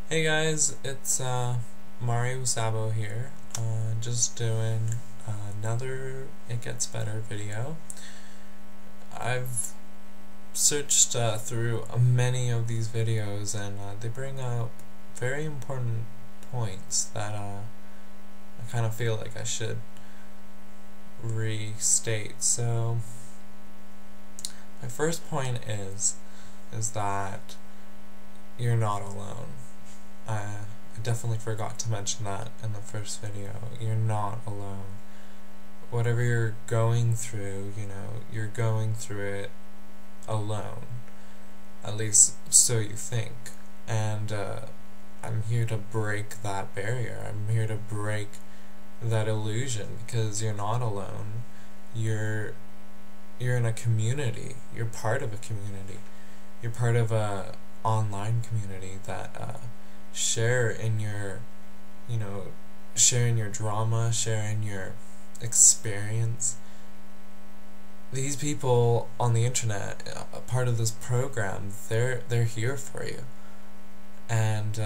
Hey guys, it's Mario Sabo here, just doing another It Gets Better video. I've searched through many of these videos and they bring up very important points that I kind of feel like I should restate. So, my first point is that you're not alone. I definitely forgot to mention that in the first video. You're not alone. Whatever you're going through, you're going through it alone. At least so you think. And I'm here to break that barrier. I'm here to break that illusion because you're not alone. You're in a community. You're part of a community. You're part of a online community that share in your, share in your drama, share in your experience. These people on the internet, a part of this program, they're here for you, and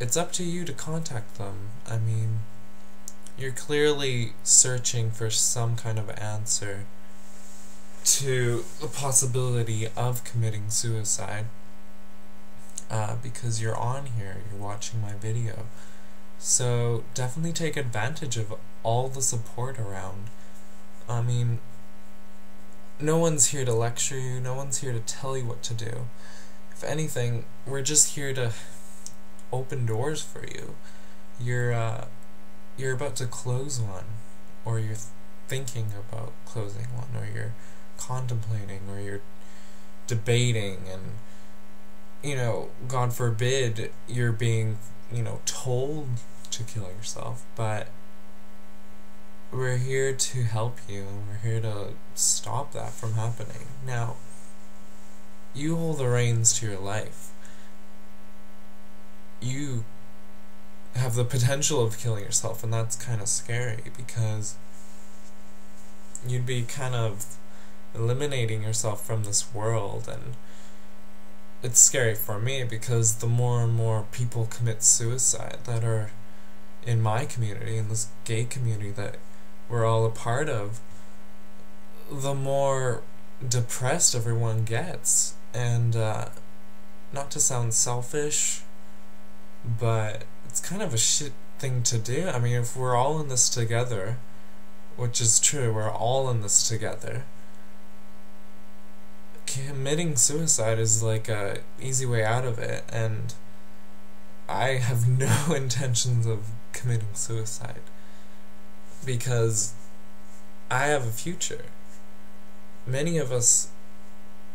it's up to you to contact them. I mean, you're clearly searching for some kind of answer to the possibility of committing suicide. Because you're on here, you're watching my video. So definitely take advantage of all the support around. I mean, no one's here to lecture you, no one's here to tell you what to do. If anything, we're just here to open doors for you. You're about to close one, or you're thinking about closing one, or you're contemplating, or you're debating, and God forbid you're being, told to kill yourself, but we're here to help you, and we're here to stop that from happening. Now, you hold the reins to your life. You have the potential of killing yourself, and that's kind of scary, because you'd be kind of eliminating yourself from this world, and it's scary for me because the more and more people commit suicide that are in my community, in this gay community that we're all a part of, the more depressed everyone gets. And not to sound selfish, but it's kind of a shit thing to do. I mean, if we're all in this together, which is true, we're all in this together, committing suicide is like a easy way out of it, and I have no intentions of committing suicide because I have a future. Many of us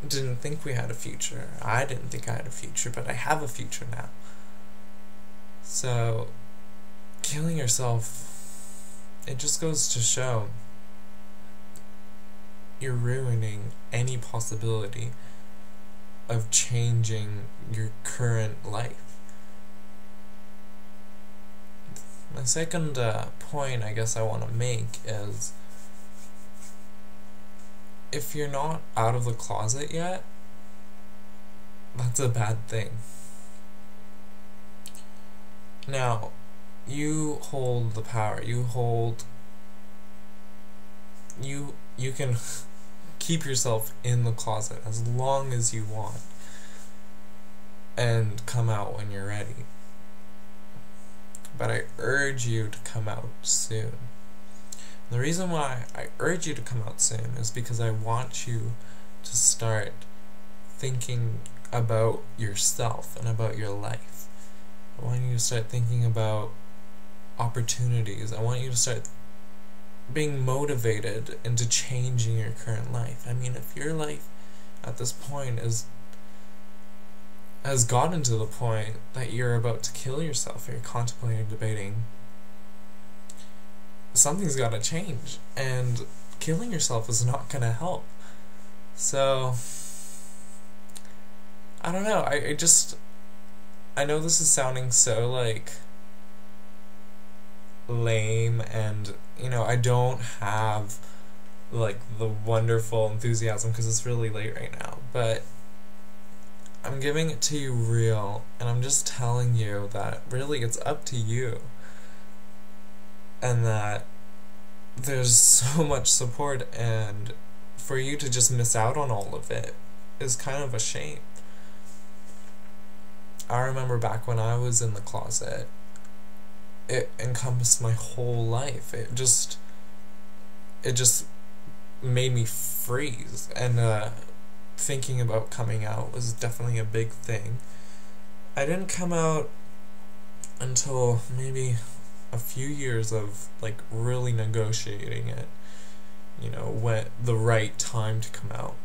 didn't think we had a future. I didn't think I had a future, but I have a future now. So killing yourself, it just goes to show you're ruining any possibility of changing your current life. My second point I guess I want to make is, if you're not out of the closet yet, that's a bad thing. Now, you hold the power. You can keep yourself in the closet as long as you want and come out when you're ready. But I urge you to come out soon. The reason why I urge you to come out soon is because I want you to start thinking about yourself and about your life. I want you to start thinking about opportunities. I want you to start being motivated into changing your current life. I mean, if your life at this point has gotten to the point that you're about to kill yourself, or you're contemplating, debating, something's got to change, and killing yourself is not going to help. So I don't know, I know this is sounding so like lame, and I don't have like the wonderful enthusiasm because it's really late right now, but I'm giving it to you real, and I'm just telling you that really it's up to you, and that there's so much support, and for you to just miss out on all of it is kind of a shame. I remember back when I was in the closet, it encompassed my whole life. It just made me freeze, and thinking about coming out was definitely a big thing. I didn't come out until maybe a few years of like really negotiating it, you know, when the right time to come out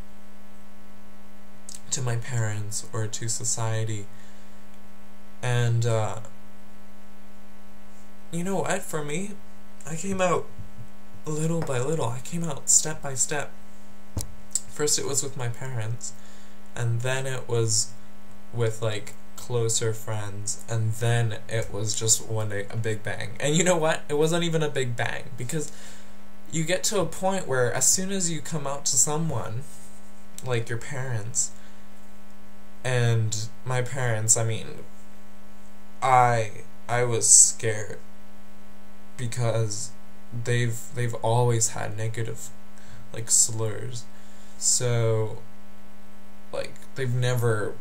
to my parents or to society. And you know what, for me, I came out little by little. I came out step by step. First it was with my parents, and then it was with like closer friends, and then it was just one day a big bang. And you know what? It wasn't even a big bang, because you get to a point where as soon as you come out to someone, like your parents, and my parents, I mean, I was scared, because they've always had negative like slurs. So like they've never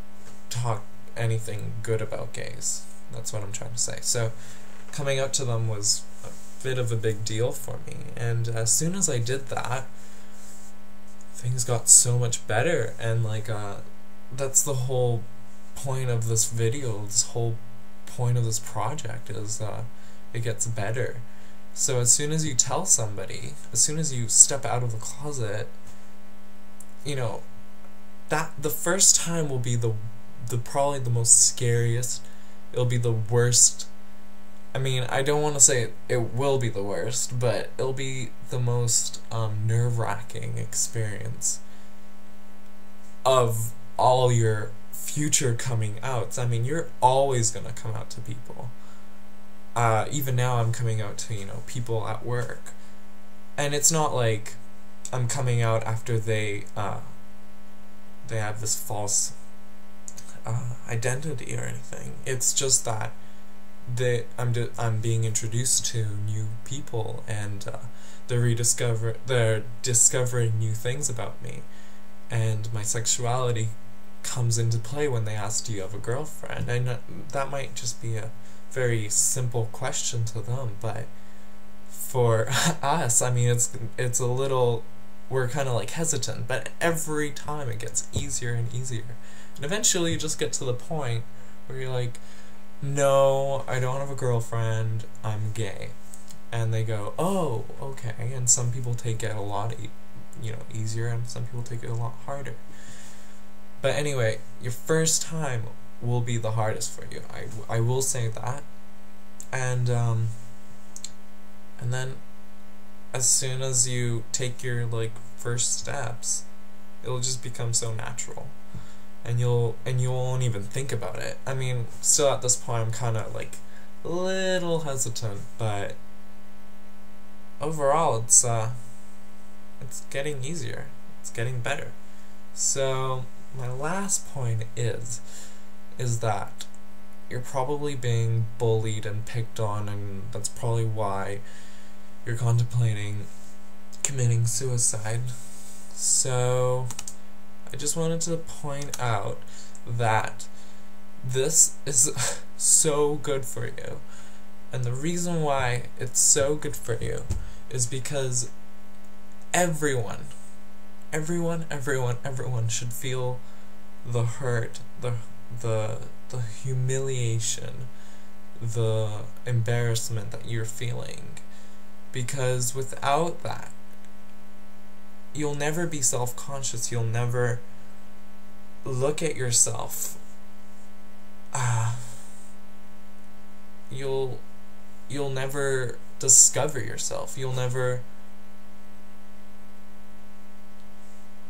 talked anything good about gays. That's what I'm trying to say. So coming out to them was a bit of a big deal for me, and as soon as I did that, things got so much better. And like that's the whole point of this video, this whole point of this project is it gets better. So as soon as you tell somebody, as soon as you step out of the closet, you know, that the first time will be the probably the most scariest. It'll be the worst. I mean, I don't want to say it will be the worst, but it'll be the most nerve-wracking experience of all your future coming outs. I mean, you're always gonna come out to people. Even now I'm coming out to, you know, people at work. And it's not like I'm coming out after they have this false identity or anything. It's just that I'm being introduced to new people, and they're discovering new things about me, and my sexuality comes into play when they ask, do you have a girlfriend? And that might just be a very simple question to them, but for us, I mean, it's a little, we're kind of like hesitant, but every time it gets easier and easier, and eventually you just get to the point where you're like, no, I don't have a girlfriend, I'm gay. And they go, oh, okay. And some people take it a lot easier, and some people take it a lot harder. But anyway, your first time will be the hardest for you. I will say that. And then as soon as you take your like first steps, it'll just become so natural, and you won't even think about it. I mean, still at this point I'm kind of like a little hesitant, but overall it's getting easier. It's getting better. So my last point is that you're probably being bullied and picked on, and that's probably why you're contemplating committing suicide. So I just wanted to point out that this is so good for you, and the reason why it's so good for you is because everyone should feel the hurt, the humiliation, the embarrassment that you're feeling, because without that, you'll never be self-conscious. You'll never look at yourself. You'll never discover yourself. You'll never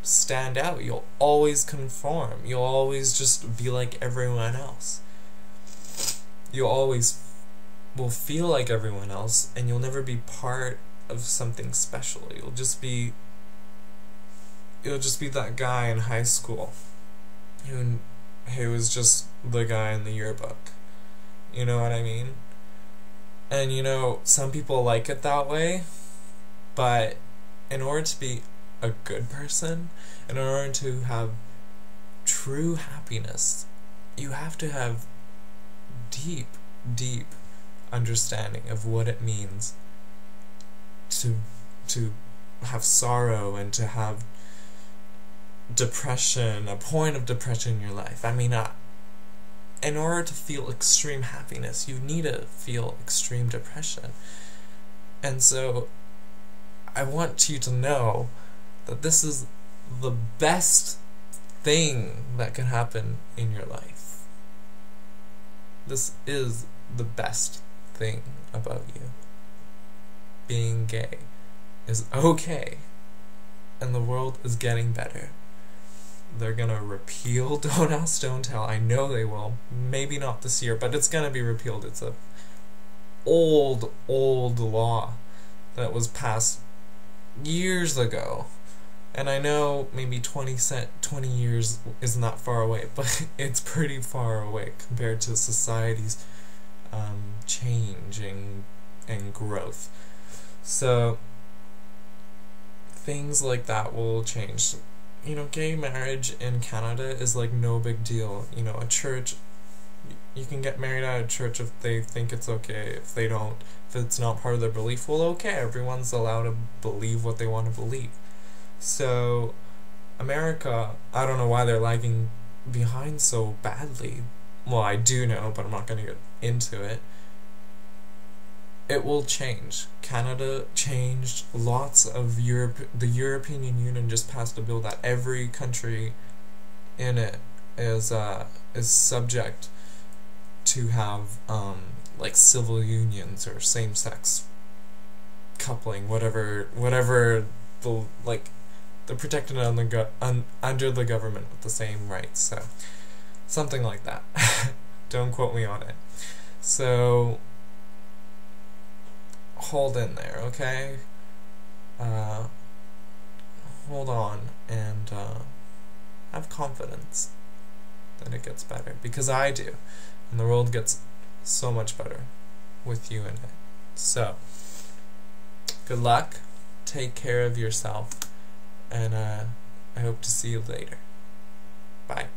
stand out. You'll always conform. You'll always just be like everyone else. You always will feel like everyone else, and you'll never be part of something special. You'll just be that guy in high school who he was just the guy in the yearbook. You know what I mean? And some people like it that way, but in order to be a good person, in order to have true happiness, you have to have deep, deep understanding of what it means to have sorrow and to have depression, a point of depression in your life. I mean, in order to feel extreme happiness, you need to feel extreme depression. And so I want you to know that this is the best thing that can happen in your life. This is the best thing about you. Being gay is okay, and the world is getting better. They're gonna repeal Don't Ask, Don't Tell. I know they will. Maybe not this year, but it's gonna be repealed. It's a old law that was passed years ago. And I know maybe 20 years isn't that far away, but it's pretty far away compared to society's change and growth. So things like that will change. Gay marriage in Canada is like no big deal. A church, you can get married at a church if they think it's okay. If they don't, if it's not part of their belief, well, okay, everyone's allowed to believe what they want to believe. So America, I don't know why they're lagging behind so badly. Well, I do know, but I'm not going to get into it. It will change. Canada changed. Lots of the European Union just passed a bill that every country in it is subject to have like civil unions or same-sex coupling, whatever they're protected under the government with the same rights. So something like that. Don't quote me on it. So hold in there, okay? Hold on and have confidence that it gets better, because I do, and the world gets so much better with you in it. So good luck, take care of yourself, and I hope to see you later. Bye.